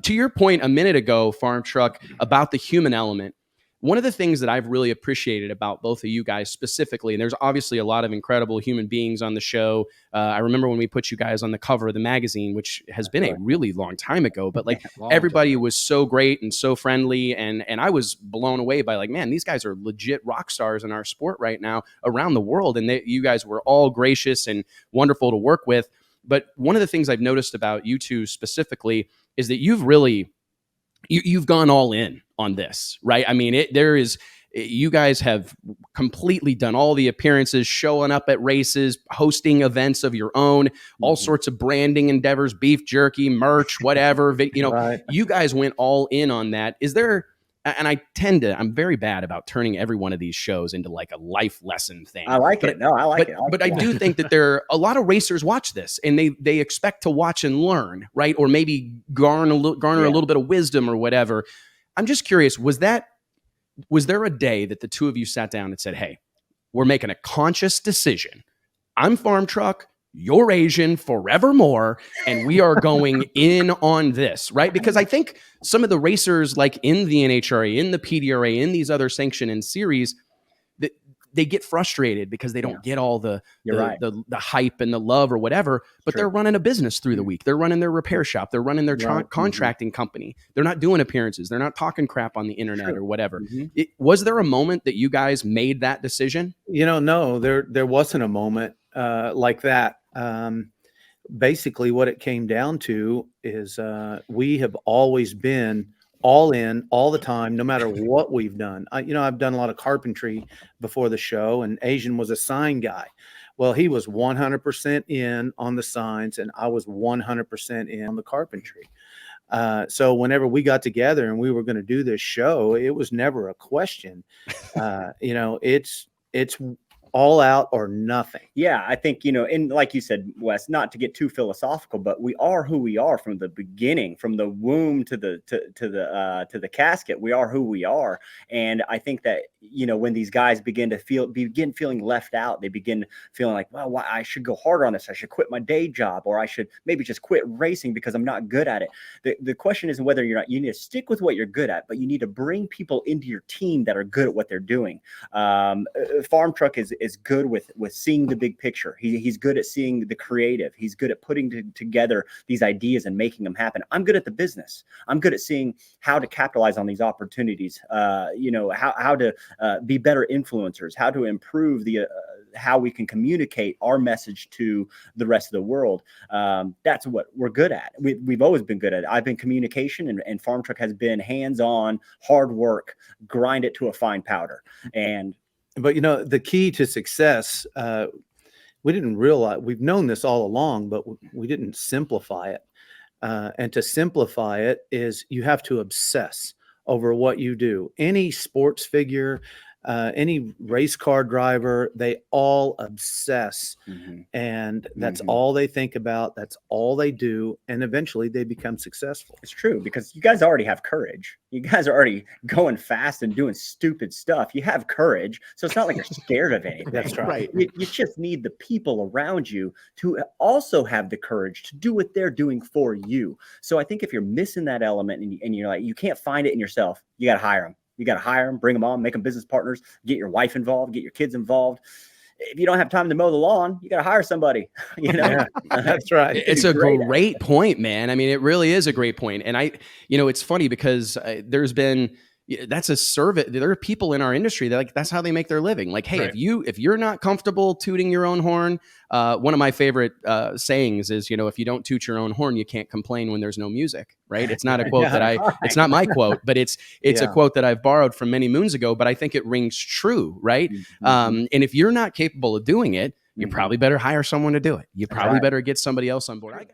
To your point a minute ago, Farmtruck, about the human element, one of the things that I've really appreciated about both of you guys specifically, and there's obviously a lot of incredible human beings on the show. I remember when we put you guys on the cover of the magazine, which has been a really long time ago, but like everybody was so great and so friendly. And I was blown away by like, man, these guys are legit rock stars in our sport right now around the world. And you guys were all gracious and wonderful to work with. But one of the things I've noticed about you two specifically is that you've gone all in on this, right? I mean, you guys have completely done all the appearances, showing up at races, hosting events of your own, all sorts of branding endeavors, beef jerky, merch, whatever, right. You guys went all in on that. Is there, and I'm very bad about turning every one of these shows into like a life lesson thing. I like it. No, I like it. But I do think that a lot of racers watch this and they expect to watch and learn, right? Or maybe garner a little bit of wisdom or whatever. I'm just curious, was there a day that the two of you sat down and said, hey, we're making a conscious decision. I'm Farmtruck, you're Asian forevermore, and we are going in on this, right? Because I think some of the racers like in the NHRA, in the PDRA, in these other sanction and series, they get frustrated because they don't get all the hype and the love or whatever, but they're running a business through the week. They're running their repair shop. They're running their contracting company. They're not doing appearances. They're not talking crap on the internet or whatever. Was there a moment that you guys made that decision? No, there wasn't a moment like that. Basically what it came down to is we have always been all in all the time, no matter what we've done. I've done a lot of carpentry before the show, and Asian was a sign guy. Well, he was 100% in on the signs, and I was 100% in on the carpentry. So whenever we got together and we were going to do this show, it was never a question. It's all out or nothing. Yeah, I think, and like you said, Wes, not to get too philosophical, but we are who we are from the beginning, from the womb to the casket. We are who we are. And I think that, when these guys begin feeling left out, they begin feeling like, well, I should go harder on this. I should quit my day job, or I should maybe just quit racing because I'm not good at it. The question isn't whether you need to stick with what you're good at, but you need to bring people into your team that are good at what they're doing. Farmtruck is good with seeing the big picture. He's good at seeing the creative. He's good at putting together these ideas and making them happen. I'm good at the business. I'm good at seeing how to capitalize on these opportunities. How to be better influencers, how to improve how we can communicate our message to the rest of the world. That's what we're good at. We've always been good at it. I've been communication, and Farmtruck has been hands-on, hard work, grind it to a fine powder. But the key to success, we didn't realize, we've known this all along, but we didn't simplify it. And to simplify it is you have to obsess over what you do. Any sports figure, any race car driver, they all obsess. And that's all they think about. That's all they do. And eventually they become successful. It's true, because you guys already have courage. You guys are already going fast and doing stupid stuff. You have courage. So it's not like you're scared of anything. That's right. You just need the people around you to also have the courage to do what they're doing for you. So I think if you're missing that element and you're like, you can't find it in yourself, you got to hire them. You got to hire them, bring them on, make them business partners, get your wife involved, get your kids involved. If you don't have time to mow the lawn, you got to hire somebody. Yeah, that's right. It's a great point, man. I mean, it really is a great point. And it's funny because that's a service. There are people in our industry that that's how they make their living. Like, hey, if you're not comfortable tooting your own horn, one of my favorite sayings is, if you don't toot your own horn, you can't complain when there's no music, right? It's not a quote it's not my quote, but it's a quote that I've borrowed from many moons ago, but I think it rings true, right? And if you're not capable of doing it, you probably better hire someone to do it. You probably better get somebody else on board.